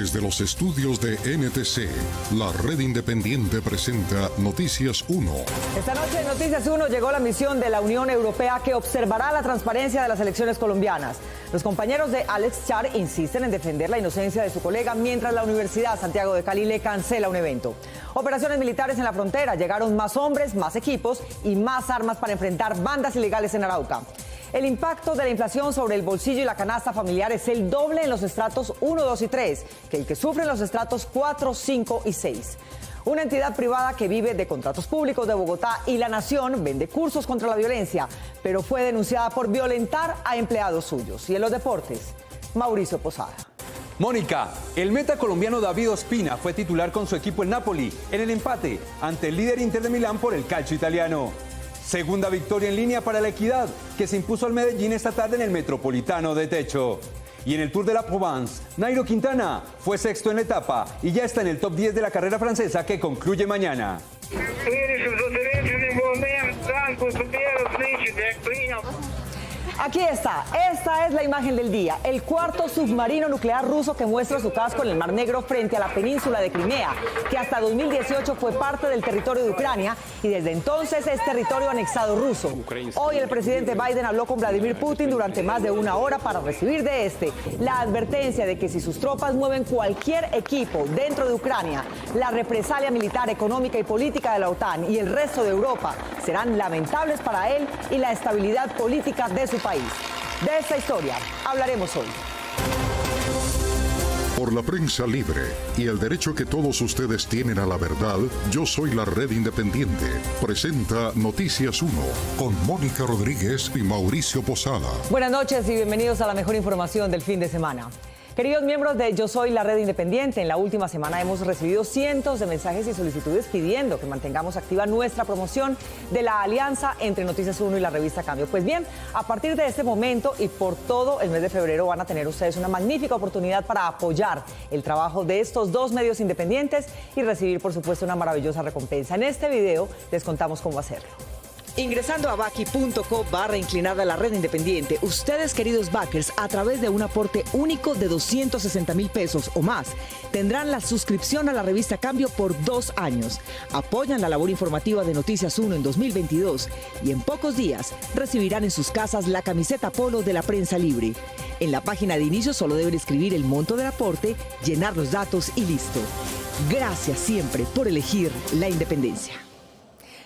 Desde los estudios de NTC, la red independiente presenta Noticias 1. Esta noche en Noticias 1 llegó la misión de la Unión Europea que observará la transparencia de las elecciones colombianas. Los compañeros de Alex Char insisten en defender la inocencia de su colega mientras la Universidad Santiago de Cali le cancela un evento. Operaciones militares en la frontera, llegaron más hombres, más equipos y más armas para enfrentar bandas ilegales en Arauca. El impacto de la inflación sobre el bolsillo y la canasta familiar es el doble en los estratos 1, 2 y 3 que el que sufren los estratos 4, 5 y 6. Una entidad privada que vive de contratos públicos de Bogotá y La Nación vende cursos contra la violencia, pero fue denunciada por violentar a empleados suyos. Y en los deportes, Mauricio Posada. Mónica, el meta colombiano David Ospina fue titular con su equipo el Napoli en el empate ante el líder Inter de Milán por el calcio italiano. Segunda victoria en línea para la Equidad, que se impuso al Medellín esta tarde en el Metropolitano de Techo. Y en el Tour de la Provence, Nairo Quintana fue sexto en la etapa y ya está en el top 10 de la carrera francesa que concluye mañana. Aquí está, esta es la imagen del día, el cuarto submarino nuclear ruso que muestra su casco en el Mar Negro frente a la península de Crimea, que hasta 2018 fue parte del territorio de Ucrania y desde entonces es territorio anexado ruso. Hoy el presidente Biden habló con Vladimir Putin durante más de una hora para recibir de este la advertencia de que si sus tropas mueven cualquier equipo dentro de Ucrania, la represalia militar, económica y política de la OTAN y el resto de Europa serán lamentables para él y la estabilidad política de su país. De esta historia hablaremos hoy. Por la prensa libre y el derecho que todos ustedes tienen a la verdad, Yo Soy la Red Independiente presenta Noticias 1 con Mónica Rodríguez y Mauricio Posada. Buenas noches y bienvenidos a la mejor información del fin de semana. Queridos miembros de Yo Soy la Red Independiente, en la última semana hemos recibido cientos de mensajes y solicitudes pidiendo que mantengamos activa nuestra promoción de la alianza entre Noticias 1 y la revista Cambio. Pues bien, a partir de este momento y por todo el mes de febrero van a tener ustedes una magnífica oportunidad para apoyar el trabajo de estos dos medios independientes y recibir, por supuesto, una maravillosa recompensa. En este video les contamos cómo hacerlo. Ingresando a baki.co/inclinada la red independiente, ustedes, queridos backers, a través de un aporte único de 260,000 pesos o más, tendrán la suscripción a la revista Cambio por 2 años. Apoyan la labor informativa de Noticias 1 en 2022 y en pocos días recibirán en sus casas la camiseta polo de la prensa libre. En la página de inicio solo deben escribir el monto del aporte, llenar los datos y listo. Gracias siempre por elegir la independencia.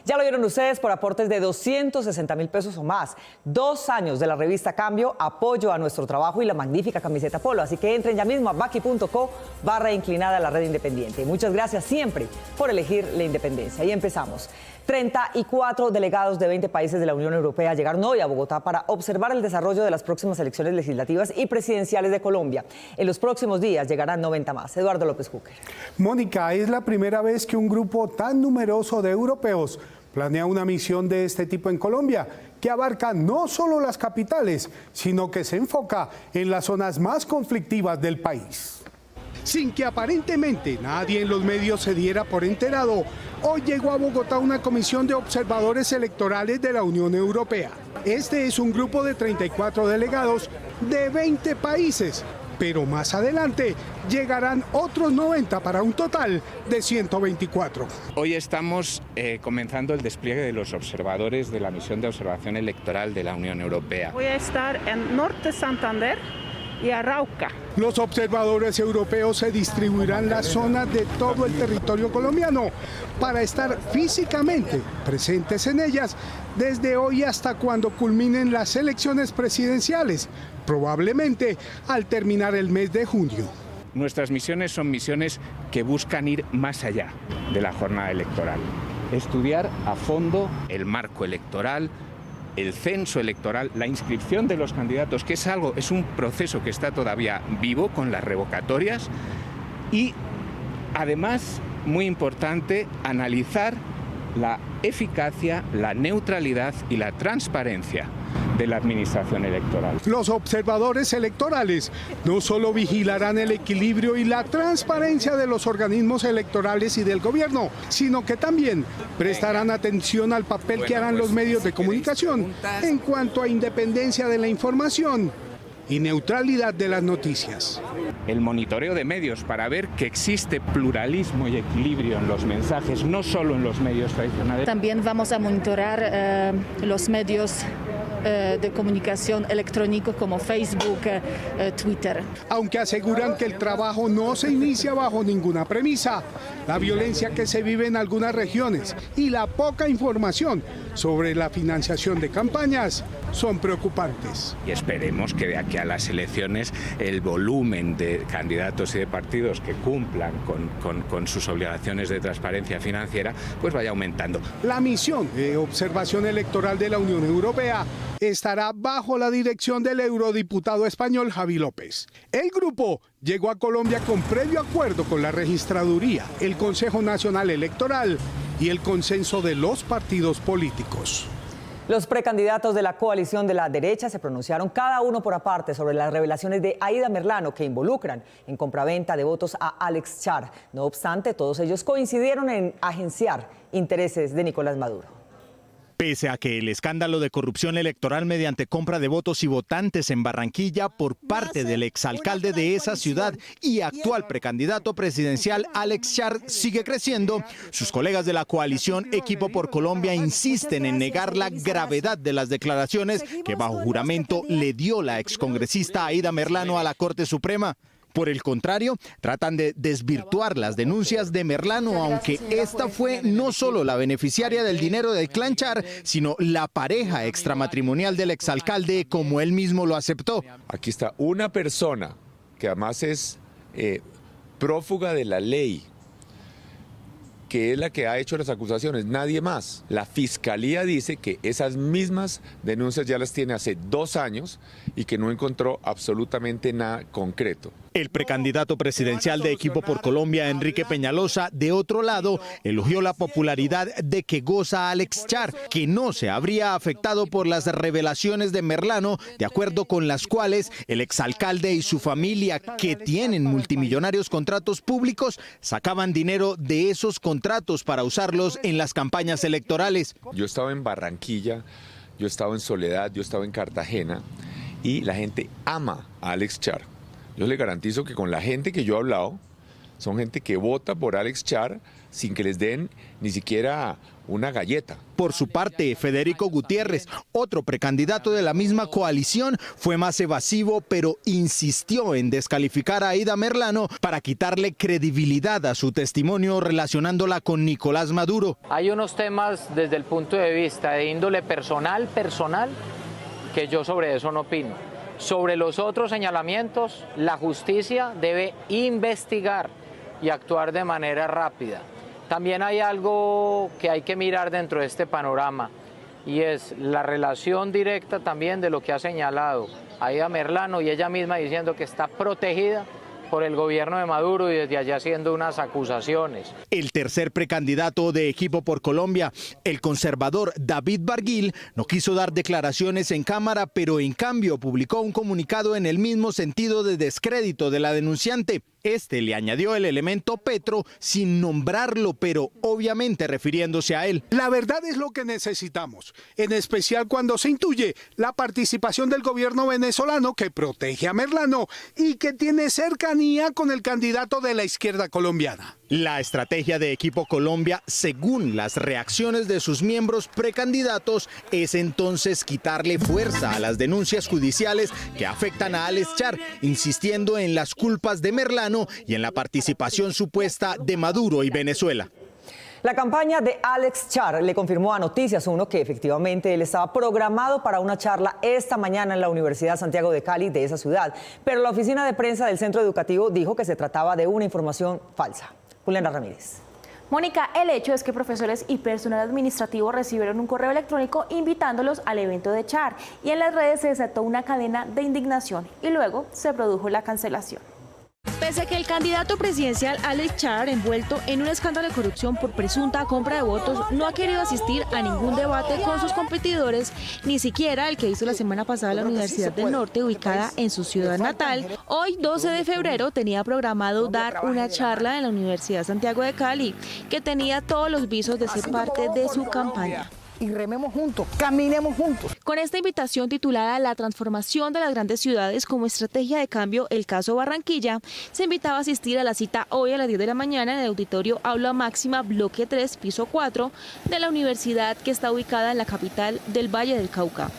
Ya lo vieron ustedes, por aportes de 260,000 pesos o más. 2 años de la revista Cambio, apoyo a nuestro trabajo y la magnífica camiseta polo. Así que entren ya mismo a baki.co/inclinada la red independiente. Muchas gracias siempre por elegir la independencia. Y empezamos. 34 delegados de 20 países de la Unión Europea llegaron hoy a Bogotá para observar el desarrollo de las próximas elecciones legislativas y presidenciales de Colombia. En los próximos días llegarán 90 más. Eduardo López Júquer. Mónica, es la primera vez que un grupo tan numeroso de europeos planea una misión de este tipo en Colombia, que abarca no solo las capitales, sino que se enfoca en las zonas más conflictivas del país. Sin que aparentemente nadie en los medios se diera por enterado, hoy llegó a Bogotá una comisión de observadores electorales de la Unión Europea. Este es un grupo de 34 delegados de 20 países, pero más adelante llegarán otros 90 para un total de 124. Hoy estamos comenzando el despliegue de los observadores de la misión de observación electoral de la Unión Europea. Voy a estar en Norte Santander y Arauca. Los observadores europeos se distribuirán las zonas de todo el territorio colombiano para estar físicamente presentes en ellas desde hoy hasta cuando culminen las elecciones presidenciales, probablemente al terminar el mes de junio. Nuestras misiones son misiones que buscan ir más allá de la jornada electoral, estudiar a fondo el marco electoral, el censo electoral, la inscripción de los candidatos, que es un proceso que está todavía vivo con las revocatorias, y además, muy importante, analizar la eficacia, la neutralidad y la transparencia de la administración electoral. Los observadores electorales no solo vigilarán el equilibrio y la transparencia de los organismos electorales y del gobierno, sino que también prestarán atención al papel que harán los medios de comunicación en cuanto a independencia de la información y neutralidad de las noticias. El monitoreo de medios para ver que existe pluralismo y equilibrio en los mensajes, no solo en los medios tradicionales. También vamos a monitorar los medios de comunicación electrónico como Facebook, Twitter. Aunque aseguran que el trabajo no se inicia bajo ninguna premisa, la violencia que se vive en algunas regiones y la poca información sobre la financiación de campañas son preocupantes. Y esperemos que de aquí a las elecciones el volumen de candidatos y de partidos que cumplan con sus obligaciones de transparencia financiera pues vaya aumentando. La misión de observación electoral de la Unión Europea estará bajo la dirección del eurodiputado español Javi López. El grupo llegó a Colombia con previo acuerdo con la Registraduría, el Consejo Nacional Electoral y el consenso de los partidos políticos. Los precandidatos de la coalición de la derecha se pronunciaron cada uno por aparte sobre las revelaciones de Aida Merlano que involucran en compraventa de votos a Alex Char. No obstante, todos ellos coincidieron en agenciar intereses de Nicolás Maduro. Pese a que el escándalo de corrupción electoral mediante compra de votos y votantes en Barranquilla por parte del exalcalde de esa ciudad y actual precandidato presidencial Alex Char sigue creciendo, sus colegas de la coalición Equipo por Colombia insisten en negar la gravedad de las declaraciones que bajo juramento le dio la excongresista Aida Merlano a la Corte Suprema. Por el contrario, tratan de desvirtuar las denuncias de Merlano, aunque esta fue no solo la beneficiaria del dinero del clan Char, sino la pareja extramatrimonial del exalcalde, como él mismo lo aceptó. Aquí está una persona que además es prófuga de la ley, que es la que ha hecho las acusaciones, nadie más. La fiscalía dice que esas mismas denuncias ya las tiene hace 2 años y que no encontró absolutamente nada concreto. El precandidato presidencial de Equipo por Colombia, Enrique Peñalosa, de otro lado, elogió la popularidad de que goza Alex Char, que no se habría afectado por las revelaciones de Merlano, de acuerdo con las cuales el exalcalde y su familia, que tienen multimillonarios contratos públicos, sacaban dinero de esos contratos para usarlos en las campañas electorales. Yo estaba en Barranquilla, yo estaba en Soledad, yo estaba en Cartagena y la gente ama a Alex Char. Yo le garantizo que con la gente que yo he hablado, son gente que vota por Alex Char sin que les den ni siquiera una galleta. Por su parte, Federico Gutiérrez, otro precandidato de la misma coalición, fue más evasivo, pero insistió en descalificar a Aida Merlano para quitarle credibilidad a su testimonio relacionándola con Nicolás Maduro. Hay unos temas desde el punto de vista de índole personal, que yo sobre eso no opino. Sobre los otros señalamientos, la justicia debe investigar y actuar de manera rápida. También hay algo que hay que mirar dentro de este panorama y es la relación directa también de lo que ha señalado Aida Merlano y ella misma diciendo que está protegida por el gobierno de Maduro y desde allá haciendo unas acusaciones. El tercer precandidato de Equipo por Colombia, el conservador David Barguil, no quiso dar declaraciones en cámara, pero en cambio publicó un comunicado en el mismo sentido de descrédito de la denunciante. Este le añadió el elemento Petro sin nombrarlo, pero obviamente refiriéndose a él. La verdad es lo que necesitamos, en especial cuando se intuye la participación del gobierno venezolano que protege a Merlano y que tiene cercanía con el candidato de la izquierda colombiana. La estrategia de Equipo Colombia, según las reacciones de sus miembros precandidatos, es entonces quitarle fuerza a las denuncias judiciales que afectan a Alex Char, insistiendo en las culpas de Merlano y en la participación supuesta de Maduro y Venezuela. La campaña de Alex Char le confirmó a Noticias 1 que efectivamente él estaba programado para una charla esta mañana en la Universidad Santiago de Cali de esa ciudad, pero la oficina de prensa del centro educativo dijo que se trataba de una información falsa. Juliana Ramírez. Mónica, el hecho es que profesores y personal administrativo recibieron un correo electrónico invitándolos al evento de Char y en las redes se desató una cadena de indignación y luego se produjo la cancelación. Pese a que el candidato presidencial Alex Char, envuelto en un escándalo de corrupción por presunta compra de votos, no ha querido asistir a ningún debate con sus competidores, ni siquiera el que hizo la semana pasada en la Universidad del Norte, ubicada en su ciudad natal. Hoy, 12 de febrero, tenía programado dar una charla en la Universidad Santiago de Cali, que tenía todos los visos de ser parte de su campaña. y rememos juntos, caminemos juntos. Con esta invitación titulada La transformación de las grandes ciudades como estrategia de cambio, el caso Barranquilla, se invitaba a asistir a la cita hoy a las 10 de la mañana en el auditorio Aula Máxima, bloque 3, piso 4, de la universidad que está ubicada en la capital del Valle del Cauca.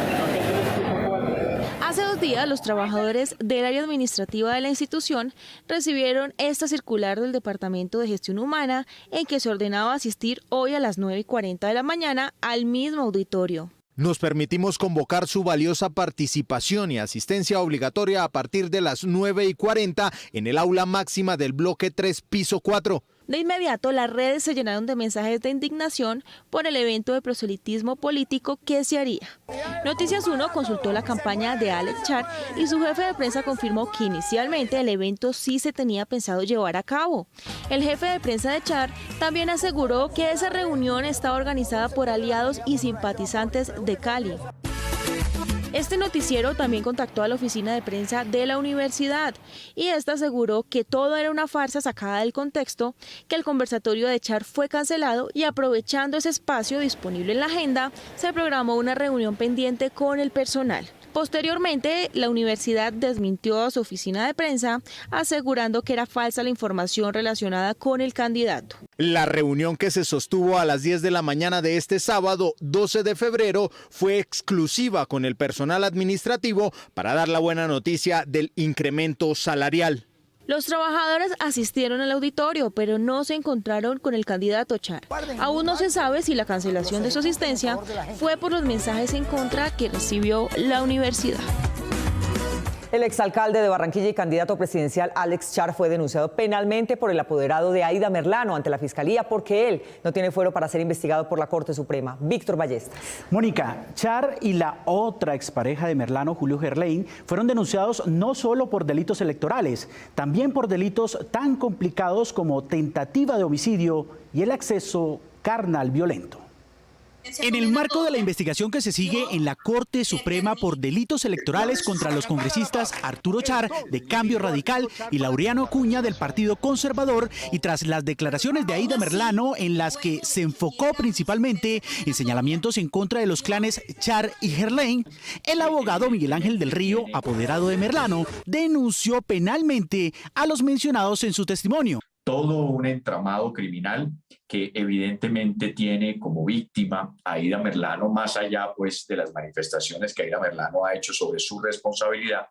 Hace 2 días, los trabajadores del área administrativa de la institución recibieron esta circular del Departamento de Gestión Humana en que se ordenaba asistir hoy a las 9:40 de la mañana al mismo auditorio. Nos permitimos convocar su valiosa participación y asistencia obligatoria a partir de las 9:40 en el aula máxima del bloque 3, piso 4. De inmediato, las redes se llenaron de mensajes de indignación por el evento de proselitismo político que se haría. Noticias 1 consultó la campaña de Alex Char y su jefe de prensa confirmó que inicialmente el evento sí se tenía pensado llevar a cabo. El jefe de prensa de Char también aseguró que esa reunión estaba organizada por aliados y simpatizantes de Cali. Este noticiero también contactó a la oficina de prensa de la universidad y esta aseguró que todo era una farsa sacada del contexto, que el conversatorio de Char fue cancelado y aprovechando ese espacio disponible en la agenda, se programó una reunión pendiente con el personal. Posteriormente, la universidad desmintió a su oficina de prensa, asegurando que era falsa la información relacionada con el candidato. La reunión que se sostuvo a las 10 de la mañana de este sábado, 12 de febrero, fue exclusiva con el personal administrativo para dar la buena noticia del incremento salarial. Los trabajadores asistieron al auditorio, pero no se encontraron con el candidato Char. Aún no se sabe si la cancelación de su asistencia fue por los mensajes en contra que recibió la universidad. El exalcalde de Barranquilla y candidato presidencial Alex Char fue denunciado penalmente por el apoderado de Aida Merlano ante la Fiscalía porque él no tiene fuero para ser investigado por la Corte Suprema. Víctor Ballestas. Mónica, Char y la otra expareja de Merlano, Julio Gerlain, fueron denunciados no solo por delitos electorales, también por delitos tan complicados como tentativa de homicidio y el acceso carnal violento. En el marco de la investigación que se sigue en la Corte Suprema por delitos electorales contra los congresistas Arturo Char, de Cambio Radical, y Laureano Acuña, del Partido Conservador, y tras las declaraciones de Aida Merlano, en las que se enfocó principalmente en señalamientos en contra de los clanes Char y Gerlain, el abogado Miguel Ángel del Río, apoderado de Merlano, denunció penalmente a los mencionados en su testimonio. Todo un entramado criminal que evidentemente tiene como víctima a Aida Merlano, más allá pues de las manifestaciones que Aida Merlano ha hecho sobre su responsabilidad,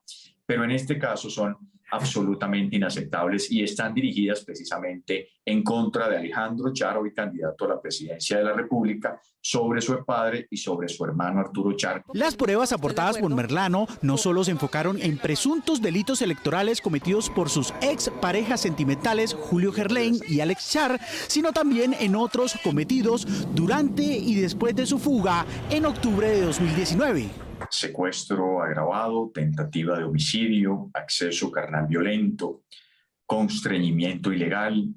pero en este caso son absolutamente inaceptables y están dirigidas precisamente en contra de Alejandro Char, hoy candidato a la presidencia de la República, sobre su padre y sobre su hermano Arturo Char. Las pruebas aportadas por Merlano no solo se enfocaron en presuntos delitos electorales cometidos por sus ex parejas sentimentales Julio Gerlain y Alex Char, sino también en otros cometidos durante y después de su fuga en octubre de 2019. Secuestro agravado, tentativa de homicidio, acceso carnal violento, constreñimiento ilegal,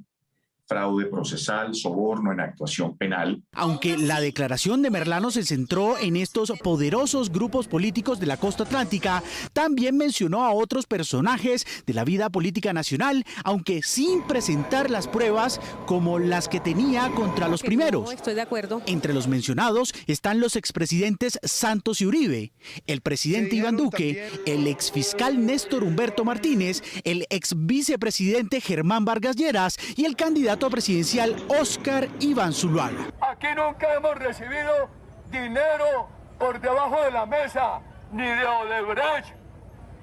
fraude procesal, soborno en actuación penal. Aunque la declaración de Merlano se centró en estos poderosos grupos políticos de la costa atlántica, también mencionó a otros personajes de la vida política nacional, aunque sin presentar las pruebas como las que tenía contra los primeros. No, estoy de acuerdo. Entre los mencionados están los expresidentes Santos y Uribe, el presidente Iván Duque, el exfiscal Néstor Humberto Martínez, el exvicepresidente Germán Vargas Lleras y el candidato presidencial Óscar Iván Zuluaga. Aquí nunca hemos recibido dinero por debajo de la mesa, ni de Odebrecht,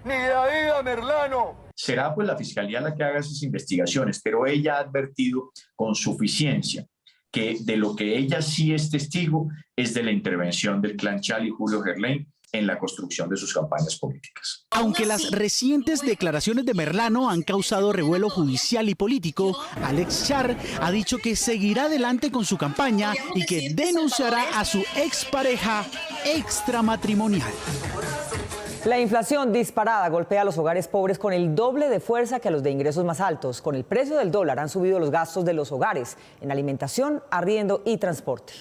ni de Aida Merlano. Será pues la Fiscalía la que haga esas investigaciones, pero ella ha advertido con suficiencia que de lo que ella sí es testigo es de la intervención del clan Char y Julio Gerlain en la construcción de sus campañas políticas. Aunque las recientes declaraciones de Merlano han causado revuelo judicial y político, Alex Char ha dicho que seguirá adelante con su campaña y que denunciará a su expareja extramatrimonial. La inflación disparada golpea a los hogares pobres con el doble de fuerza que a los de ingresos más altos. Con el precio del dólar han subido los gastos de los hogares en alimentación, arriendo y transporte.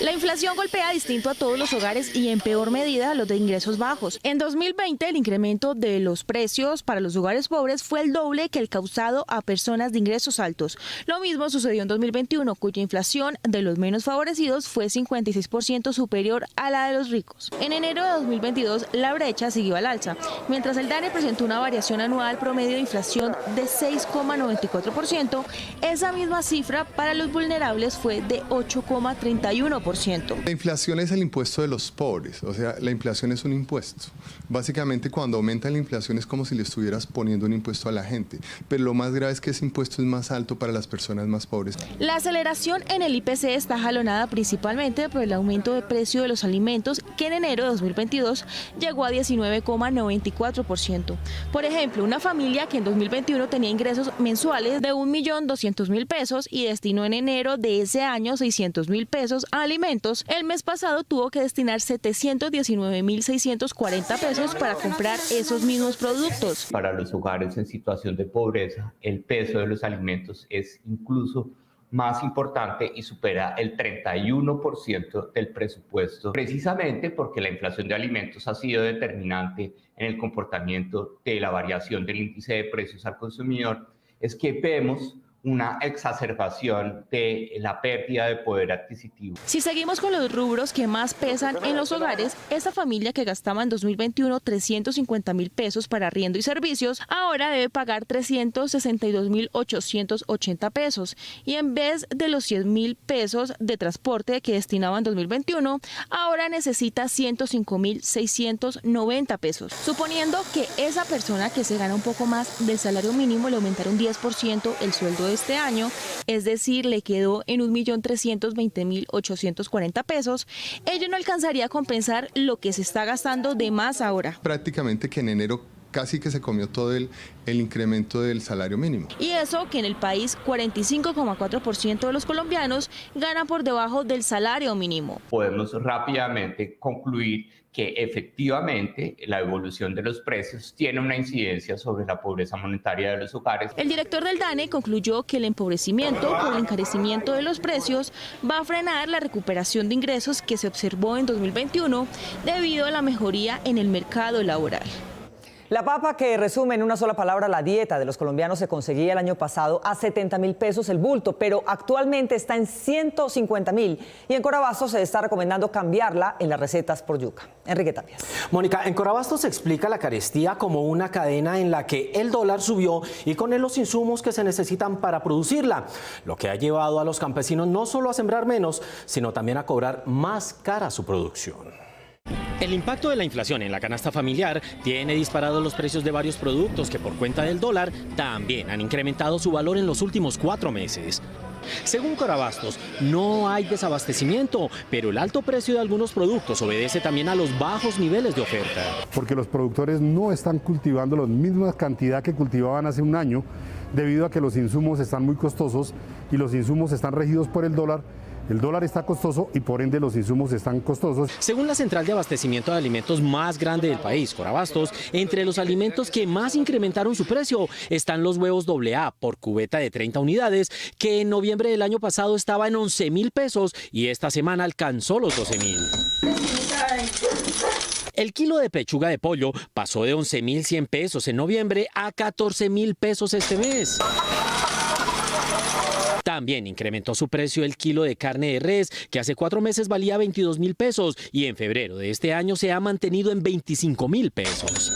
La inflación golpea distinto a todos los hogares y en peor medida a los de ingresos bajos. En 2020 el incremento de los precios para los hogares pobres fue el doble que el causado a personas de ingresos altos. Lo mismo sucedió en 2021, cuya inflación de los menos favorecidos fue 56% superior a la de los ricos. En enero de 2022 la brecha siguió al alza, mientras el DANE presentó una variación anual promedio de inflación de 6,94%, esa misma cifra para los vulnerables fue de 8,31%. La inflación es el impuesto de los pobres, o sea, la inflación es un impuesto. Básicamente cuando aumenta la inflación es como si le estuvieras poniendo un impuesto a la gente, pero lo más grave es que ese impuesto es más alto para las personas más pobres. La aceleración en el IPC está jalonada principalmente por el aumento de precio de los alimentos, que en enero de 2022 llegó a 19,94%. Por ejemplo, una familia que en 2021 tenía ingresos mensuales de 1.200.000 pesos y destinó en enero de ese año 600.000 pesos a alimentos, el mes pasado tuvo que destinar 719.640 pesos para comprar esos mismos productos. Para los hogares en situación de pobreza, el peso de los alimentos es incluso más importante y supera el 31% del presupuesto, precisamente porque la inflación de alimentos ha sido determinante en el comportamiento de la variación del índice de precios al consumidor. Es que vemos una exacerbación de la pérdida de poder adquisitivo. Si seguimos con los rubros que más pesan en los hogares, esta familia que gastaba en 2021 350.000 pesos para arriendo y servicios, ahora debe pagar 362.880 pesos y en vez de los 100.000 pesos de transporte que destinaba en 2021, ahora necesita 105.690 pesos. Suponiendo que esa persona que se gana un poco más del salario mínimo le aumentara un 10% el sueldo de este año, es decir, le quedó en 1.320.840 pesos, ello no alcanzaría a compensar lo que se está gastando de más ahora. Prácticamente que en enero casi que se comió todo el incremento del salario mínimo. Y eso que en el país 45,4% de los colombianos ganan por debajo del salario mínimo. Podemos rápidamente concluir que efectivamente la evolución de los precios tiene una incidencia sobre la pobreza monetaria de los hogares. El director del DANE concluyó que el empobrecimiento por el encarecimiento de los precios va a frenar la recuperación de ingresos que se observó en 2021 debido a la mejoría en el mercado laboral. La papa, que resume en una sola palabra la dieta de los colombianos, se conseguía el año pasado a 70.000 pesos el bulto, pero actualmente está en 150.000 y en Corabastos se está recomendando cambiarla en las recetas por yuca. Enrique Tapias. Mónica, en Corabastos se explica la carestía como una cadena en la que el dólar subió y con él los insumos que se necesitan para producirla, lo que ha llevado a los campesinos no solo a sembrar menos, sino también a cobrar más cara su producción. El impacto de la inflación en la canasta familiar tiene disparados los precios de varios productos que por cuenta del dólar también han incrementado su valor en los últimos 4 meses. Según Corabastos, no hay desabastecimiento, pero el alto precio de algunos productos obedece también a los bajos niveles de oferta. Porque los productores no están cultivando la misma cantidad que cultivaban hace un año, debido a que los insumos están muy costosos y los insumos están regidos por el dólar. El dólar está costoso y por ende los insumos están costosos. Según la central de abastecimiento de alimentos más grande del país, Corabastos, entre los alimentos que más incrementaron su precio están los huevos AA por cubeta de 30 unidades, que en noviembre del año pasado estaba en 11.000 pesos y esta semana alcanzó los 12.000. El kilo de pechuga de pollo pasó de 11.100 pesos en noviembre a 14.000 pesos este mes. También incrementó su precio el kilo de carne de res, que hace 4 meses valía 22.000 pesos y en febrero de este año se ha mantenido en 25.000 pesos.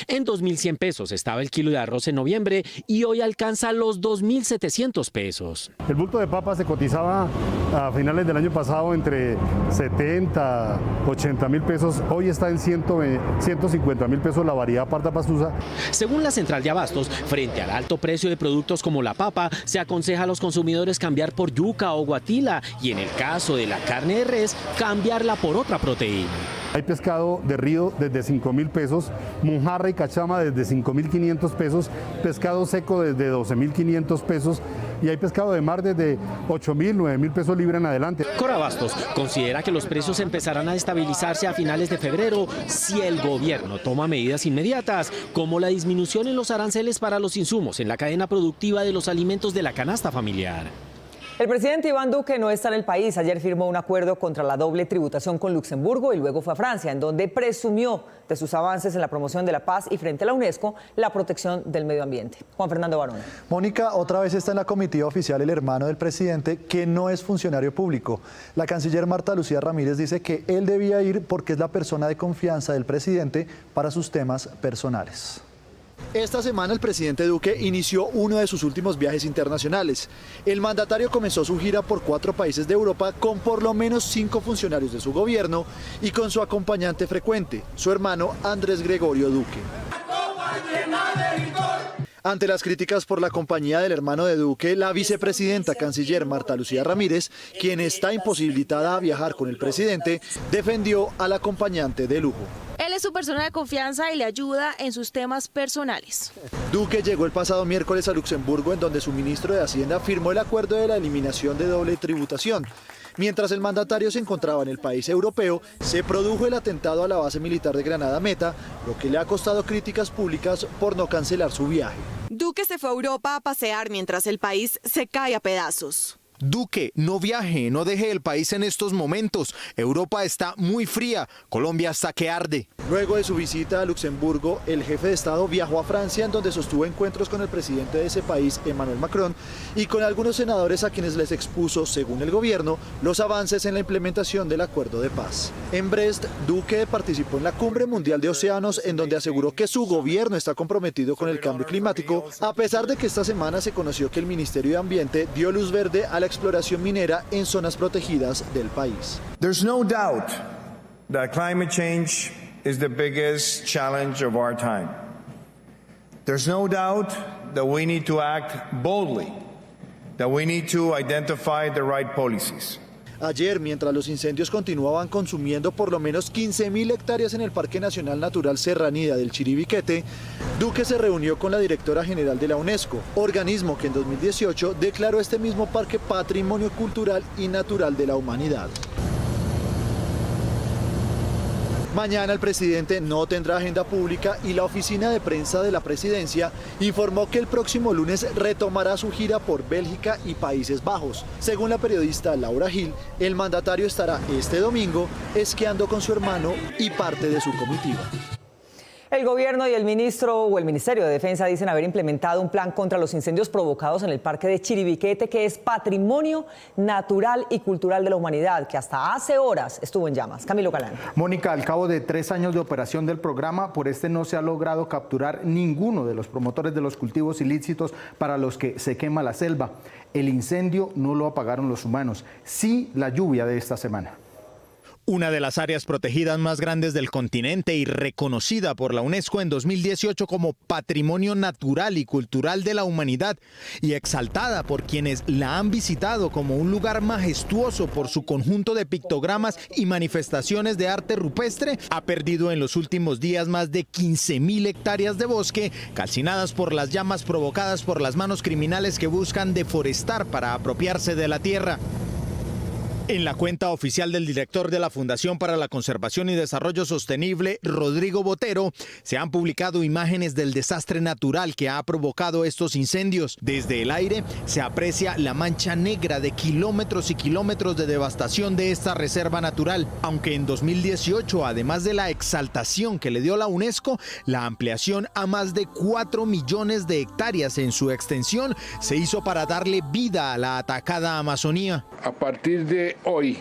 En 2.100 pesos estaba el kilo de arroz en noviembre y hoy alcanza los 2.700 pesos. El bulto de papa se cotizaba a finales del año pasado entre 70, 80.000 pesos. Hoy está en 150.000 pesos la variedad parda pastusa. Según la central de abastos, frente al alto precio de productos como la papa, se aconseja a los consumidores cambiar por yuca o guatila y en el caso de la carne de res, cambiarla por otra proteína. Hay pescado de río desde 5.000 pesos, mojarra y cachama desde 5.500 pesos, pescado seco desde 12.500 pesos y hay pescado de mar desde 8.000, 9.000 pesos libra en adelante. Corabastos considera que los precios empezarán a estabilizarse a finales de febrero si el gobierno toma medidas inmediatas, como la disminución en los aranceles para los insumos en la cadena productiva de los alimentos de la canasta familiar. El presidente Iván Duque no está en el país. Ayer firmó un acuerdo contra la doble tributación con Luxemburgo y luego fue a Francia, en donde presumió de sus avances en la promoción de la paz y frente a la UNESCO, la protección del medio ambiente. Juan Fernando Barón. Mónica, otra vez está en la comitiva oficial el hermano del presidente, que no es funcionario público. La canciller Marta Lucía Ramírez dice que él debía ir porque es la persona de confianza del presidente para sus temas personales. Esta semana el presidente Duque inició uno de sus últimos viajes internacionales. El mandatario comenzó su gira por 4 países de Europa con por lo menos 5 funcionarios de su gobierno y con su acompañante frecuente, su hermano Andrés Gregorio Duque. Ante las críticas por la compañía del hermano de Duque, la vicepresidenta canciller Marta Lucía Ramírez, quien está imposibilitada a viajar con el presidente, defendió al acompañante de lujo. Él es su persona de confianza y le ayuda en sus temas personales. Duque llegó el pasado miércoles a Luxemburgo, en donde su ministro de Hacienda firmó el acuerdo de la eliminación de doble tributación. Mientras el mandatario se encontraba en el país europeo, se produjo el atentado a la base militar de Granada Meta, lo que le ha costado críticas públicas por no cancelar su viaje. Duque se fue a Europa a pasear mientras el país se cae a pedazos. Duque, no viaje, no deje el país en estos momentos. Europa está muy fría, Colombia está que arde. Luego de su visita a Luxemburgo, el jefe de Estado viajó a Francia, en donde sostuvo encuentros con el presidente de ese país, Emmanuel Macron, y con algunos senadores a quienes les expuso, según el gobierno, los avances en la implementación del acuerdo de paz. En Brest, Duque participó en la Cumbre Mundial de Océanos, en donde aseguró que su gobierno está comprometido con el cambio climático, a pesar de que esta semana se conoció que el Ministerio de Ambiente dio luz verde a la exploración minera en zonas protegidas del país. There's no doubt that climate change is the biggest challenge of our time. There's no doubt that we need to act boldly, that we need to identify the right policies. Ayer, mientras los incendios continuaban consumiendo por lo menos 15.000 hectáreas en el Parque Nacional Natural Serranía del Chiribiquete, Duque se reunió con la directora general de la UNESCO, organismo que en 2018 declaró este mismo parque Patrimonio Cultural y Natural de la Humanidad. Mañana el presidente no tendrá agenda pública y la oficina de prensa de la presidencia informó que el próximo lunes retomará su gira por Bélgica y Países Bajos. Según la periodista Laura Gil, el mandatario estará este domingo esquiando con su hermano y parte de su comitiva. El gobierno y el Ministerio de Defensa dicen haber implementado un plan contra los incendios provocados en el parque de Chiribiquete, que es patrimonio natural y cultural de la humanidad, que hasta hace horas estuvo en llamas. Camilo Galán. Mónica, al cabo de 3 años de operación del programa, por este no se ha logrado capturar ninguno de los promotores de los cultivos ilícitos para los que se quema la selva. El incendio no lo apagaron los humanos, sí la lluvia de esta semana. Una de las áreas protegidas más grandes del continente y reconocida por la UNESCO en 2018 como Patrimonio Natural y Cultural de la Humanidad y exaltada por quienes la han visitado como un lugar majestuoso por su conjunto de pictogramas y manifestaciones de arte rupestre, ha perdido en los últimos días más de 15.000 hectáreas de bosque calcinadas por las llamas provocadas por las manos criminales que buscan deforestar para apropiarse de la tierra. En la cuenta oficial del director de la Fundación para la Conservación y Desarrollo Sostenible, Rodrigo Botero, se han publicado imágenes del desastre natural que ha provocado estos incendios. Desde el aire se aprecia la mancha negra de kilómetros y kilómetros de devastación de esta reserva natural, aunque en 2018, además de la exaltación que le dio la UNESCO, la ampliación a más de 4 millones de hectáreas en su extensión se hizo para darle vida a la atacada Amazonía. A partir de hoy,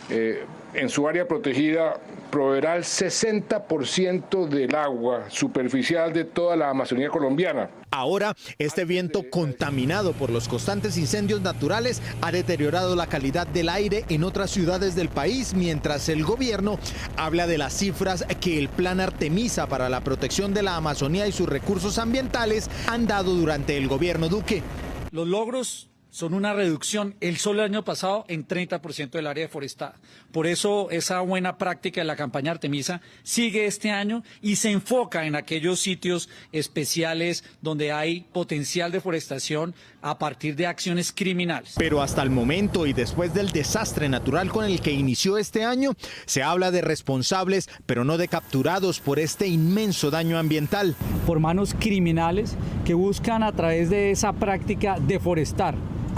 en su área protegida, proveerá el 60% del agua superficial de toda la Amazonía colombiana. Ahora, este viento contaminado por los constantes incendios naturales ha deteriorado la calidad del aire en otras ciudades del país, mientras el gobierno habla de las cifras que el Plan Artemisa para la protección de la Amazonía y sus recursos ambientales han dado durante el gobierno Duque. Los logros son una reducción el solo año pasado en 30% del área deforestada. Por eso esa buena práctica de la campaña Artemisa sigue este año y se enfoca en aquellos sitios especiales donde hay potencial deforestación a partir de acciones criminales. Pero hasta el momento y después del desastre natural con el que inició este año, se habla de responsables, pero no de capturados por este inmenso daño ambiental. Por manos criminales que buscan a través de esa práctica deforestar,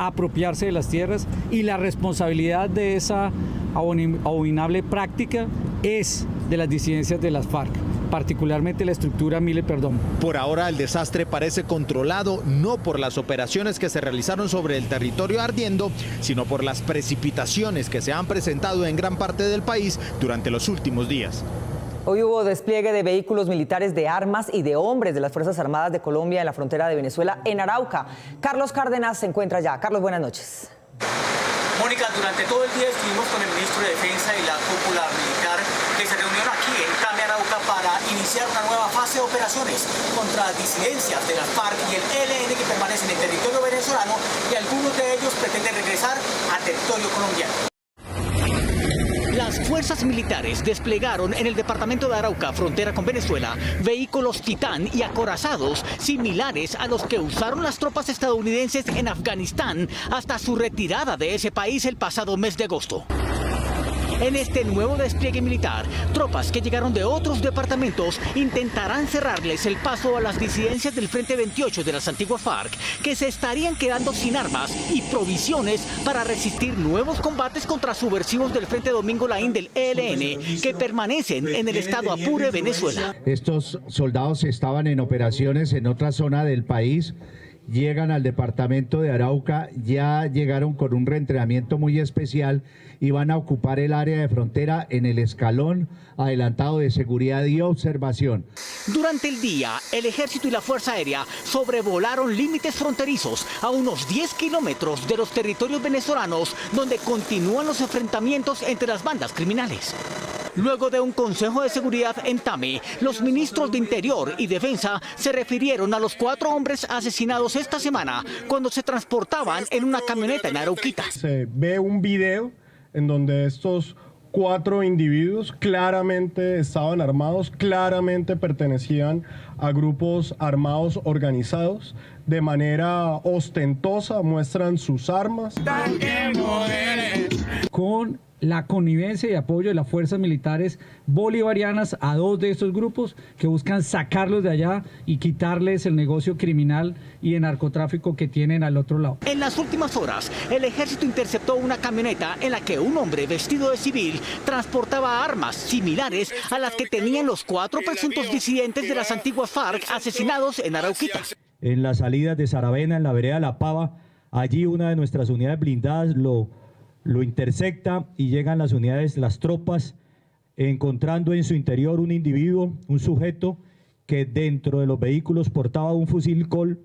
apropiarse de las tierras, y la responsabilidad de esa abominable práctica es de las disidencias de las FARC, particularmente la estructura Miller Perdón. Por ahora el desastre parece controlado no por las operaciones que se realizaron sobre el territorio ardiendo, sino por las precipitaciones que se han presentado en gran parte del país durante los últimos días. Hoy hubo despliegue de vehículos militares, de armas y de hombres de las Fuerzas Armadas de Colombia en la frontera de Venezuela, en Arauca. Carlos Cárdenas se encuentra allá. Carlos, buenas noches. Mónica, durante todo el día estuvimos con el ministro de Defensa y la cúpula militar que se reunieron aquí en Tame, Arauca, para iniciar una nueva fase de operaciones contra las disidencias de las FARC y el ELN que permanecen en territorio venezolano, y algunos de ellos pretenden regresar a territorio colombiano. Las fuerzas militares desplegaron en el departamento de Arauca, frontera con Venezuela, vehículos Titán y acorazados similares a los que usaron las tropas estadounidenses en Afganistán hasta su retirada de ese país el pasado mes de agosto. En este nuevo despliegue militar, tropas que llegaron de otros departamentos intentarán cerrarles el paso a las disidencias del Frente 28 de las antiguas FARC, que se estarían quedando sin armas y provisiones para resistir nuevos combates contra subversivos del Frente Domingo Laín del ELN, que permanecen en el estado Apure, Venezuela. Estos soldados estaban en operaciones en otra zona del país. Llegan al departamento de Arauca, ya llegaron con un reentrenamiento muy especial y van a ocupar el área de frontera en el escalón adelantado de seguridad y observación. Durante el día, el Ejército y la Fuerza Aérea sobrevolaron límites fronterizos a unos 10 kilómetros de los territorios venezolanos, donde continúan los enfrentamientos entre las bandas criminales. Luego de un consejo de seguridad en Tame, los ministros de Interior y Defensa se refirieron a los 4 hombres asesinados esta semana cuando se transportaban en una camioneta en Arauquita. Se ve un video en donde estos 4 individuos claramente estaban armados, claramente pertenecían a grupos armados organizados. De manera ostentosa muestran sus armas. Con la connivencia y apoyo de las fuerzas militares bolivarianas a 2 de estos grupos que buscan sacarlos de allá y quitarles el negocio criminal y de narcotráfico que tienen al otro lado. En las últimas horas, el ejército interceptó una camioneta en la que un hombre vestido de civil transportaba armas similares a las que tenían los 4 presuntos disidentes de las antiguas FARC asesinados en Arauquita. En las salidas de Saravena, en la vereda La Pava, allí una de nuestras unidades blindadas lo intercepta y llegan las unidades, las tropas, encontrando en su interior un individuo, un sujeto que dentro de los vehículos portaba un fusil Colt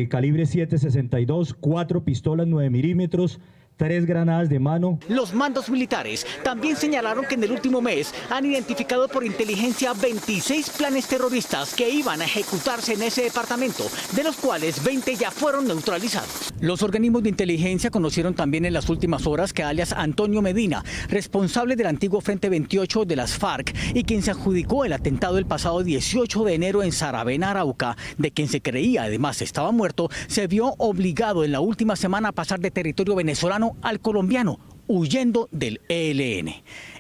calibre 7.62, 4 pistolas 9 milímetros, 3 granadas de mano. Los mandos militares también señalaron que en el último mes han identificado por inteligencia 26 planes terroristas que iban a ejecutarse en ese departamento, de los cuales 20 ya fueron neutralizados. Los organismos de inteligencia conocieron también en las últimas horas que alias Antonio Medina, responsable del antiguo Frente 28 de las FARC y quien se adjudicó el atentado el pasado 18 de enero en Saravena, Arauca, de quien se creía además estaba muerto, se vio obligado en la última semana a pasar de territorio venezolano al colombiano, huyendo del ELN.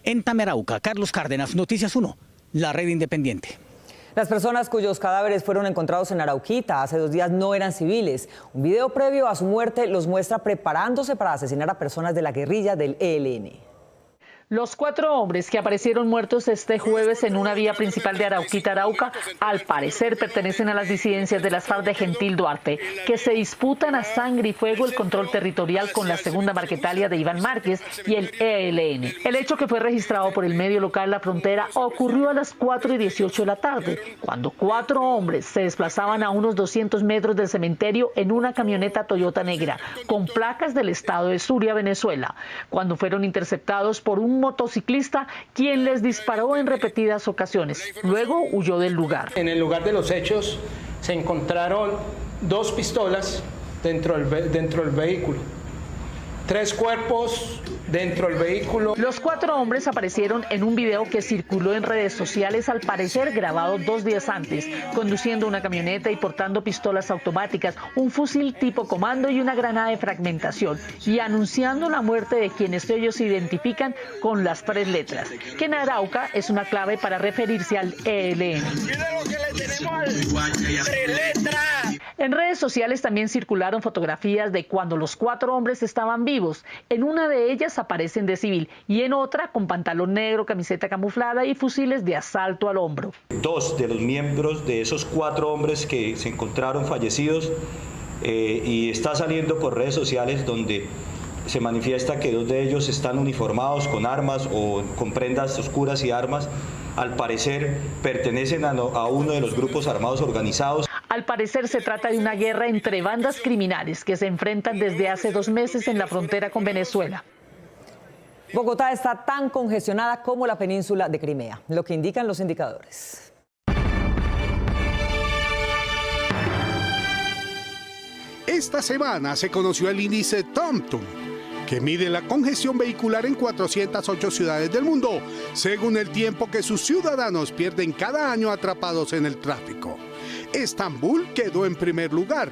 En Tame, Arauca, Carlos Cárdenas, Noticias 1, la red independiente. Las personas cuyos cadáveres fueron encontrados en Arauquita hace 2 días no eran civiles. Un video previo a su muerte los muestra preparándose para asesinar a personas de la guerrilla del ELN. Los 4 hombres que aparecieron muertos este jueves en una vía principal de Arauquita, Arauca, al parecer pertenecen a las disidencias de las FARC de Gentil Duarte, que se disputan a sangre y fuego el control territorial con la segunda Marquetalia de Iván Márquez y el ELN. El hecho, que fue registrado por el medio local La Frontera, ocurrió a las 4:18 de la tarde, cuando 4 hombres se desplazaban a unos 200 metros del cementerio en una camioneta Toyota negra, con placas del estado de Zulia, Venezuela, cuando fueron interceptados por un motociclista, quien les disparó en repetidas ocasiones. Luego huyó del lugar. En el lugar de los hechos se encontraron 2 pistolas dentro del vehículo, 3 cuerpos dentro del vehículo. Los 4 hombres aparecieron en un video que circuló en redes sociales, al parecer grabado 2 días antes, conduciendo una camioneta y portando pistolas automáticas, un fusil tipo comando y una granada de fragmentación, y anunciando la muerte de quienes ellos identifican con las 3 letras, que en Arauca es una clave para referirse al ELN. En redes sociales también circularon fotografías de cuando los 4 hombres estaban vivos. En una de ellas aparecen de civil y en otra con pantalón negro, camiseta camuflada y fusiles de asalto al hombro. 2 de los miembros de esos 4 hombres que se encontraron fallecidos y está saliendo por redes sociales donde se manifiesta que 2 de ellos están uniformados con armas o con prendas oscuras y armas. Al parecer pertenecen a uno de los grupos armados organizados. Al parecer se trata de una guerra entre bandas criminales que se enfrentan desde hace 2 meses en la frontera con Venezuela. Bogotá está tan congestionada como la península de Crimea, lo que indican los indicadores. Esta semana se conoció el índice TomTom, que mide la congestión vehicular en 408 ciudades del mundo, según el tiempo que sus ciudadanos pierden cada año atrapados en el tráfico. Estambul quedó en primer lugar,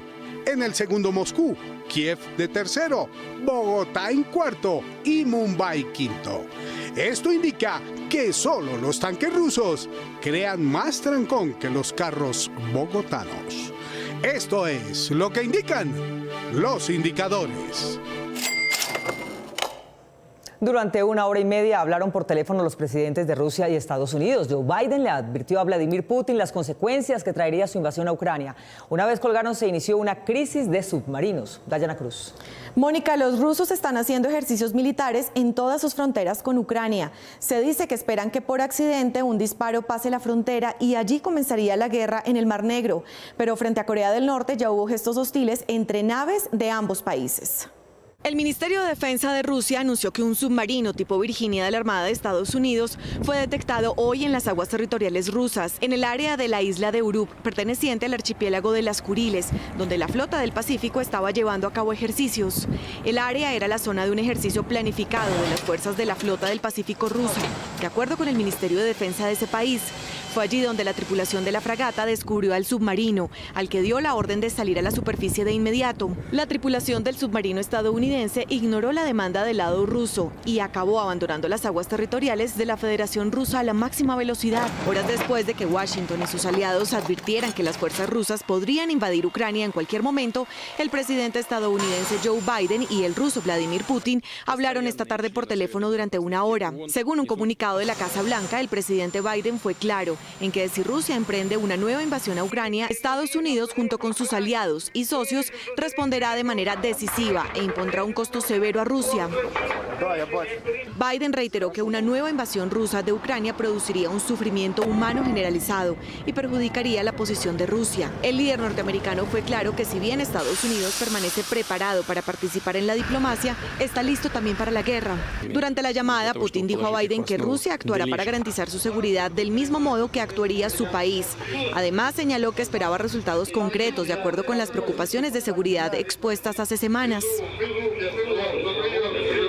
en el segundo Moscú, Kiev de tercero, Bogotá en cuarto y Mumbai quinto. Esto indica que solo los tanques rusos crean más trancón que los carros bogotanos. Esto es lo que indican los indicadores. Durante 1 hora y media hablaron por teléfono los presidentes de Rusia y Estados Unidos. Joe Biden le advirtió a Vladimir Putin las consecuencias que traería su invasión a Ucrania. Una vez colgaron, se inició una crisis de submarinos. Dayana Cruz. Mónica, los rusos están haciendo ejercicios militares en todas sus fronteras con Ucrania. Se dice que esperan que por accidente un disparo pase la frontera y allí comenzaría la guerra en el Mar Negro. Pero frente a Corea del Norte ya hubo gestos hostiles entre naves de ambos países. El Ministerio de Defensa de Rusia anunció que un submarino tipo Virginia de la Armada de Estados Unidos fue detectado hoy en las aguas territoriales rusas, en el área de la isla de Urup, perteneciente al archipiélago de las Kuriles, donde la flota del Pacífico estaba llevando a cabo ejercicios. El área era la zona de un ejercicio planificado de las fuerzas de la flota del Pacífico rusa, de acuerdo con el Ministerio de Defensa de ese país. Fue allí donde la tripulación de la fragata descubrió al submarino, al que dio la orden de salir a la superficie de inmediato. La tripulación del submarino estadounidense ignoró la demanda del lado ruso y acabó abandonando las aguas territoriales de la Federación Rusa a la máxima velocidad, horas después de que Washington y sus aliados advirtieran que las fuerzas rusas podrían invadir Ucrania en cualquier momento. El presidente estadounidense Joe Biden y el ruso Vladimir Putin hablaron esta tarde por teléfono durante 1 hora. Según un comunicado de la Casa Blanca, el presidente Biden fue claro en que si Rusia emprende una nueva invasión a Ucrania, Estados Unidos, junto con sus aliados y socios, responderá de manera decisiva e impondrá un costo severo a Rusia. Biden reiteró que una nueva invasión rusa de Ucrania produciría un sufrimiento humano generalizado y perjudicaría la posición de Rusia. El líder norteamericano fue claro que si bien Estados Unidos permanece preparado para participar en la diplomacia, está listo también para la guerra. Durante la llamada, Putin dijo a Biden que Rusia actuará para garantizar su seguridad del mismo modo que actuaría su país. Además, señaló que esperaba resultados concretos de acuerdo con las preocupaciones de seguridad expuestas hace semanas.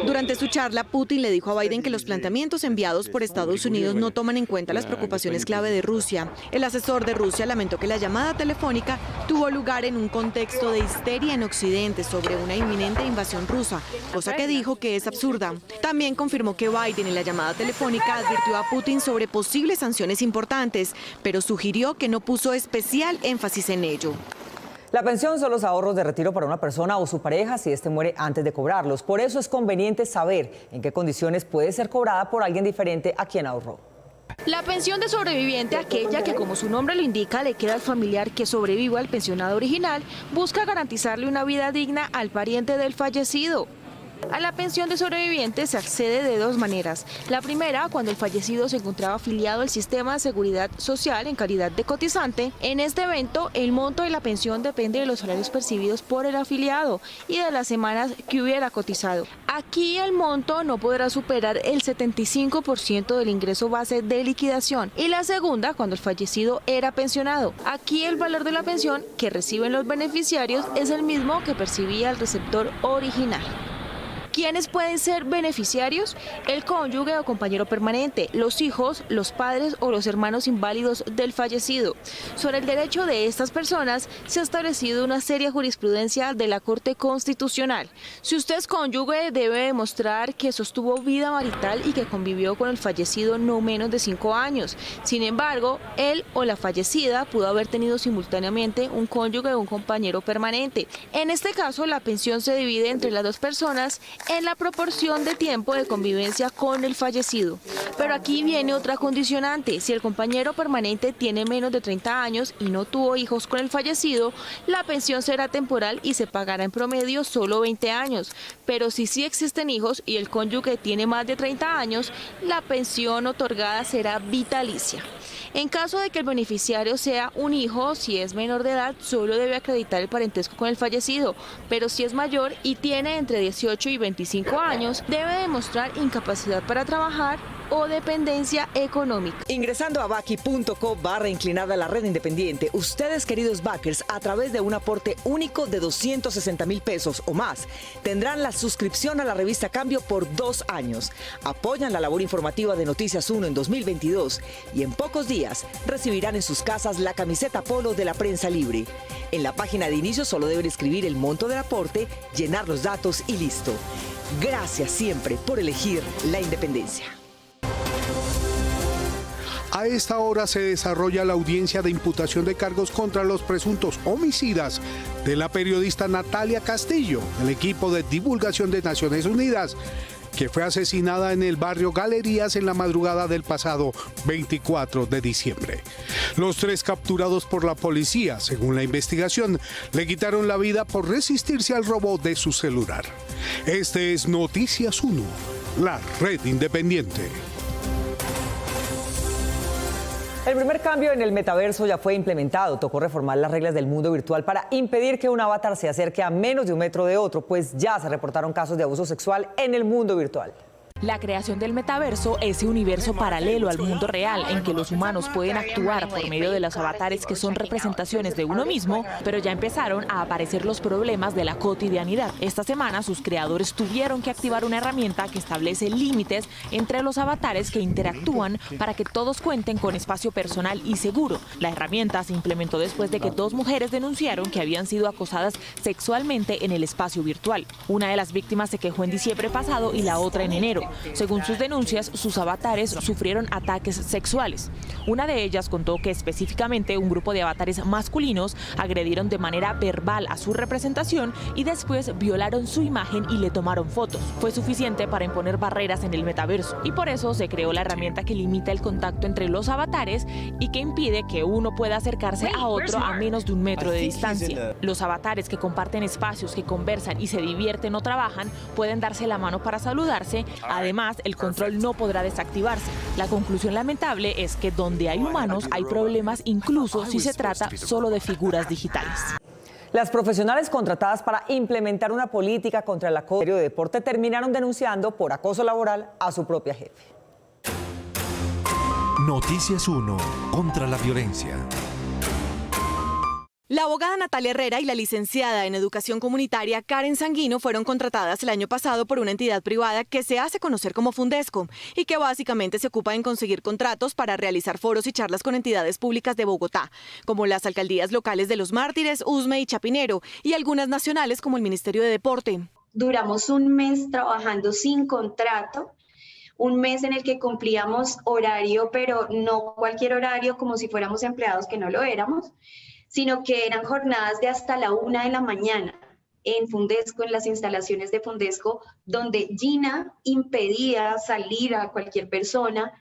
Durante su charla, Putin le dijo a Biden que los planteamientos enviados por Estados Unidos no toman en cuenta las preocupaciones clave de Rusia. El asesor de Rusia lamentó que la llamada telefónica tuvo lugar en un contexto de histeria en Occidente sobre una inminente invasión rusa, cosa que dijo que es absurda. También confirmó que Biden en la llamada telefónica advirtió a Putin sobre posibles sanciones importantes, pero sugirió que no puso especial énfasis en ello. La pensión son los ahorros de retiro para una persona o su pareja si éste muere antes de cobrarlos. Por eso es conveniente saber en qué condiciones puede ser cobrada por alguien diferente a quien ahorró. La pensión de sobreviviente, aquella que como su nombre lo indica le queda al familiar que sobrevive al pensionado original, busca garantizarle una vida digna al pariente del fallecido. A la pensión de sobreviviente se accede de 2 maneras. La primera, cuando el fallecido se encontraba afiliado al sistema de seguridad social en calidad de cotizante. En este evento, el monto de la pensión depende de los salarios percibidos por el afiliado y de las semanas que hubiera cotizado. Aquí el monto no podrá superar el 75% del ingreso base de liquidación. Y la segunda, cuando el fallecido era pensionado. Aquí el valor de la pensión que reciben los beneficiarios es el mismo que percibía el receptor original. ¿Quiénes pueden ser beneficiarios? El cónyuge o compañero permanente, los hijos, los padres o los hermanos inválidos del fallecido. Sobre el derecho de estas personas se ha establecido una seria jurisprudencia de la Corte Constitucional. Si usted es cónyuge, debe demostrar que sostuvo vida marital y que convivió con el fallecido no menos de 5 años. Sin embargo, él o la fallecida pudo haber tenido simultáneamente un cónyuge o un compañero permanente. En este caso, la pensión se divide entre las dos personas en la proporción de tiempo de convivencia con el fallecido. Pero aquí viene otra condicionante. Si el compañero permanente tiene menos de 30 años y no tuvo hijos con el fallecido, la pensión será temporal y se pagará en promedio solo 20 años. Pero si sí existen hijos y el cónyuge tiene más de 30 años, la pensión otorgada será vitalicia. En caso de que el beneficiario sea un hijo, si es menor de edad, solo debe acreditar el parentesco con el fallecido, pero si es mayor y tiene entre 18 y 25 años, debe demostrar incapacidad para trabajar o dependencia económica. Ingresando a baki.co/inclinada la red independiente, ustedes, queridos backers, a través de un aporte único de 260,000 pesos o más, tendrán la suscripción a la revista Cambio por 2 años. Apoyan la labor informativa de Noticias 1 en 2022 y en pocos días recibirán en sus casas la camiseta polo de la prensa libre. En la página de inicio solo deben escribir el monto del aporte, llenar los datos y listo. Gracias siempre por elegir la independencia. A esta hora se desarrolla la audiencia de imputación de cargos contra los presuntos homicidas de la periodista Natalia Castillo, del equipo de divulgación de Naciones Unidas, que fue asesinada en el barrio Galerías en la madrugada del pasado 24 de diciembre. Los 3 capturados por la policía, según la investigación, le quitaron la vida por resistirse al robo de su celular. Este es Noticias 1, la red independiente. El primer cambio en el metaverso ya fue implementado. Tocó reformar las reglas del mundo virtual para impedir que un avatar se acerque a menos de 1 metro de otro, pues ya se reportaron casos de abuso sexual en el mundo virtual. La creación del metaverso, ese universo paralelo al mundo real en que los humanos pueden actuar por medio de los avatares que son representaciones de uno mismo, pero ya empezaron a aparecer los problemas de la cotidianidad. Esta semana sus creadores tuvieron que activar una herramienta que establece límites entre los avatares que interactúan para que todos cuenten con espacio personal y seguro. La herramienta se implementó después de que 2 mujeres denunciaron que habían sido acosadas sexualmente en el espacio virtual. Una de las víctimas se quejó en diciembre pasado y la otra en enero. Según sus denuncias, sus avatares sufrieron ataques sexuales. Una de ellas contó que específicamente un grupo de avatares masculinos agredieron de manera verbal a su representación y después violaron su imagen y le tomaron fotos. Fue suficiente para imponer barreras en el metaverso y por eso se creó la herramienta que limita el contacto entre los avatares y que impide que uno pueda acercarse a otro a menos de 1 metro de distancia. Los avatares que comparten espacios, que conversan y se divierten o trabajan pueden darse la mano para saludarse. Además, el control no podrá desactivarse. La conclusión lamentable es que donde hay humanos hay problemas, incluso si se trata solo de figuras digitales. Las profesionales contratadas para implementar una política contra el acoso de deporte terminaron denunciando por acoso laboral a su propia jefe. Noticias 1, contra la violencia. La abogada Natalia Herrera y la licenciada en Educación Comunitaria Karen Sanguino fueron contratadas el año pasado por una entidad privada que se hace conocer como Fundesco y que básicamente se ocupa en conseguir contratos para realizar foros y charlas con entidades públicas de Bogotá, como las alcaldías locales de Los Mártires, Usme y Chapinero, y algunas nacionales como el Ministerio de Deporte. Duramos un mes trabajando sin contrato, un mes en el que cumplíamos horario, pero no cualquier horario como si fuéramos empleados que no lo éramos, sino que eran jornadas de hasta la 1 de la mañana en Fundesco, en las instalaciones de Fundesco, donde Gina impedía salir a cualquier persona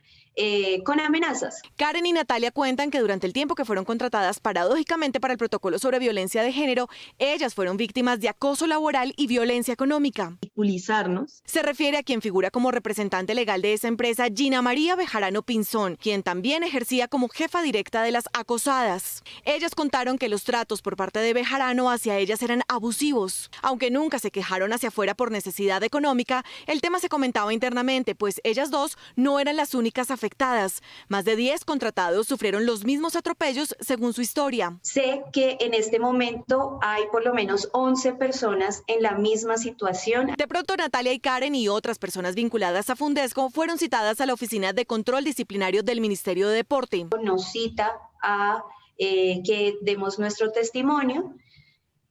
con amenazas. Karen y Natalia cuentan que durante el tiempo que fueron contratadas paradójicamente para el protocolo sobre violencia de género, ellas fueron víctimas de acoso laboral y violencia económica. Ridiculizarnos. Se refiere a quien figura como representante legal de esa empresa, Gina María Bejarano Pinzón, quien también ejercía como jefa directa de las acosadas. Ellas contaron que los tratos por parte de Bejarano hacia ellas eran abusivos. Aunque nunca se quejaron hacia afuera por necesidad económica, el tema se comentaba internamente, pues ellas dos no eran las únicas afectadas afectadas. Más de 10 contratados sufrieron los mismos atropellos según su historia. Sé que en este momento hay por lo menos 11 personas en la misma situación. De pronto Natalia y Karen y otras personas vinculadas a Fundesco fueron citadas a la Oficina de Control Disciplinario del Ministerio de Deporte. Nos cita a que demos nuestro testimonio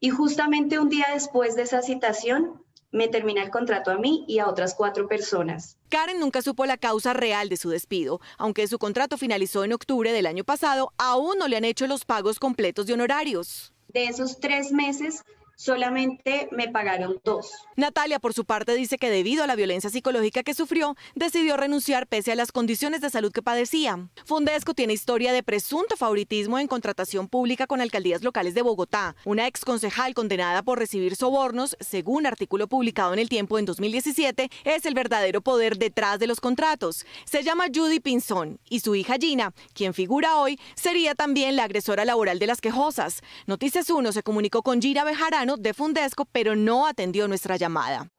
y justamente un día después de esa citación me termina el contrato a mí y a otras 4 personas. Karen nunca supo la causa real de su despido. Aunque su contrato finalizó en octubre del año pasado, aún no le han hecho los pagos completos de honorarios. De esos 3 meses, solamente me pagaron 2. Natalia, por su parte, dice que debido a la violencia psicológica que sufrió, decidió renunciar pese a las condiciones de salud que padecía. Fundesco tiene historia de presunto favoritismo en contratación pública con alcaldías locales de Bogotá. Una exconcejal condenada por recibir sobornos, según artículo publicado en El Tiempo en 2017, es el verdadero poder detrás de los contratos. Se llama Judy Pinzón y su hija Gina, quien figura hoy, sería también la agresora laboral de las quejosas. Noticias 1 se comunicó con Gina Bejarano de Fundesco, pero no atendió nuestra llamada.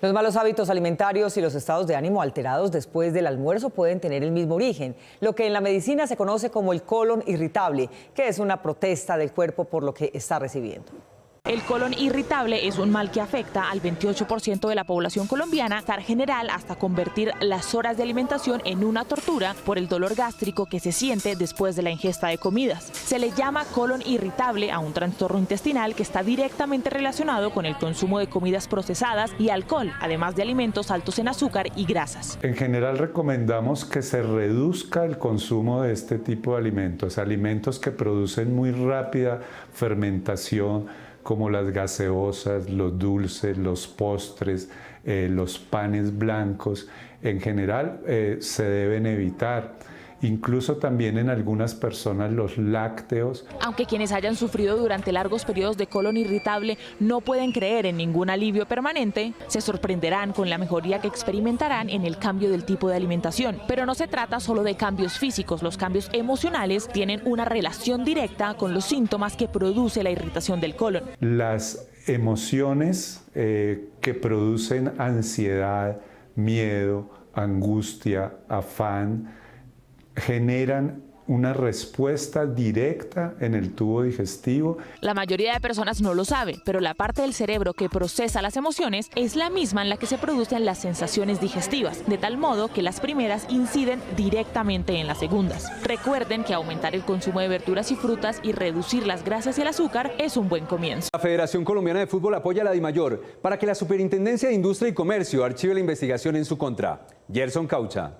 Los malos hábitos alimentarios y los estados de ánimo alterados después del almuerzo pueden tener el mismo origen, lo que en la medicina se conoce como el colon irritable, que es una protesta del cuerpo por lo que está recibiendo. El colon irritable es un mal que afecta al 28% de la población colombiana, estar general hasta convertir las horas de alimentación en una tortura por el dolor gástrico que se siente después de la ingesta de comidas. Se le llama colon irritable a un trastorno intestinal que está directamente relacionado con el consumo de comidas procesadas y alcohol, además de alimentos altos en azúcar y grasas. En general recomendamos que se reduzca el consumo de este tipo de alimentos que producen muy rápida fermentación, como las gaseosas, los dulces, los postres, los panes blancos. En general se deben evitar. Incluso también en algunas personas los lácteos. Aunque quienes hayan sufrido durante largos periodos de colon irritable no pueden creer en ningún alivio permanente, se sorprenderán con la mejoría que experimentarán en el cambio del tipo de alimentación. Pero no se trata solo de cambios físicos, los cambios emocionales tienen una relación directa con los síntomas que produce la irritación del colon. Las emociones que producen ansiedad, miedo, angustia, afán, generan una respuesta directa en el tubo digestivo. La mayoría de personas no lo sabe, pero la parte del cerebro que procesa las emociones es la misma en la que se producen las sensaciones digestivas, de tal modo que las primeras inciden directamente en las segundas. Recuerden que aumentar el consumo de verduras y frutas y reducir las grasas y el azúcar es un buen comienzo. La Federación Colombiana de Fútbol apoya a la DIMAYOR para que la Superintendencia de Industria y Comercio archive la investigación en su contra. Gerson Caucha.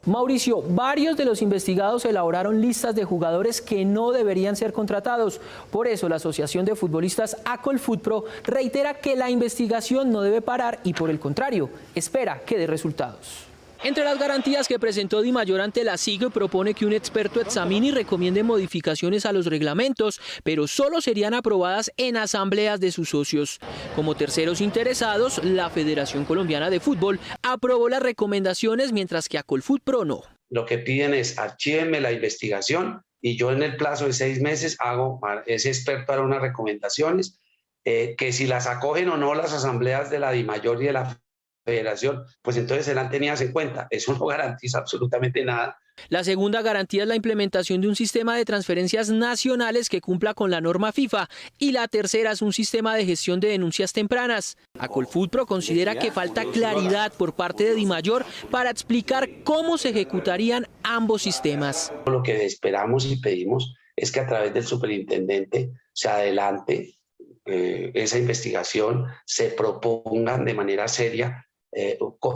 Mauricio, varios de los investigados elaboraron listas de jugadores que no deberían ser contratados. Por eso la Asociación de Futbolistas ACOLFUTPRO reitera que la investigación no debe parar y, por el contrario, espera que dé resultados. Entre las garantías que presentó DIMAYOR ante la SIG, propone que un experto examine y recomiende modificaciones a los reglamentos, pero solo serían aprobadas en asambleas de sus socios. Como terceros interesados, la Federación Colombiana de Fútbol aprobó las recomendaciones, mientras que ACOLFUTPRO no. Lo que piden es archívenme la investigación y yo en el plazo de 6 meses ese experto hará unas recomendaciones que si las acogen o no las asambleas de la DIMAYOR y de la Federación, pues entonces serán tenidas en cuenta. Eso no garantiza absolutamente nada. La segunda garantía es la implementación de un sistema de transferencias nacionales que cumpla con la norma FIFA, y la tercera es un sistema de gestión de denuncias tempranas. ACOLFUTPRO considera que falta claridad por parte de DIMAYOR para explicar cómo se ejecutarían ambos sistemas. Lo que esperamos y pedimos es que a través del superintendente se adelante esa investigación, se propongan de manera seria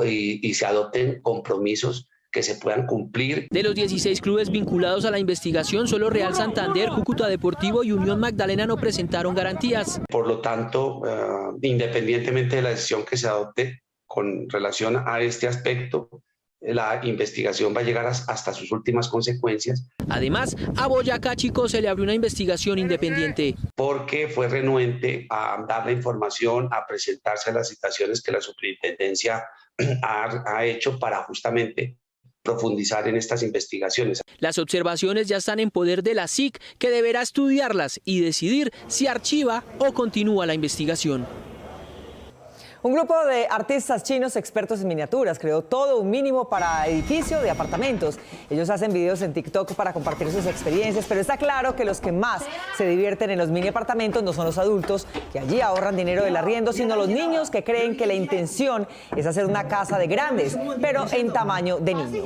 y se adopten compromisos que se puedan cumplir. De los 16 clubes vinculados a la investigación, solo Real Santander, Cúcuta Deportivo y Unión Magdalena no presentaron garantías. Por lo tanto, independientemente de la decisión que se adopte con relación a este aspecto, la investigación va a llegar hasta sus últimas consecuencias. Además, a Boyacá Chico se le abrió una investigación independiente. Porque fue renuente a dar la información, a presentarse a las citaciones que la superintendencia ha hecho para justamente profundizar en estas investigaciones. Las observaciones ya están en poder de la SIC, que deberá estudiarlas y decidir si archiva o continúa la investigación. Un grupo de artistas chinos expertos en miniaturas creó todo un mínimo para edificio de apartamentos. Ellos hacen videos en TikTok para compartir sus experiencias, pero está claro que los que más se divierten en los mini apartamentos no son los adultos, que allí ahorran dinero del arriendo, sino los niños que creen que la intención es hacer una casa de grandes, pero en tamaño de niño.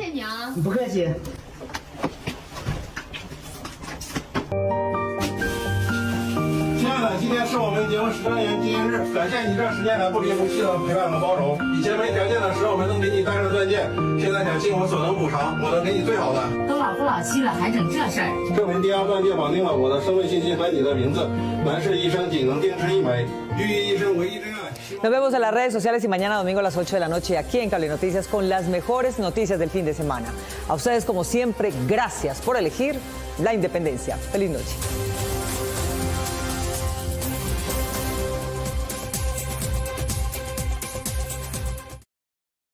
今天是我们结婚10周年纪念日，感谢你这10年来不离不弃的陪伴和包容。以前没条件的时候，我们能给你戴上钻戒，现在想尽我所能补偿，我能给你最好的。都老夫老妻了，还整这事儿？证明第二钻戒绑定了我的生命信息和你的名字。男士一生仅能定制一枚，寓意一生唯一真爱。 Nos vemos en las redes sociales y mañana domingo a las 8 de la noche aquí en Cable Noticias con las mejores noticias del fin de semana. A ustedes, como siempre, gracias por elegir la independencia. Feliz noche.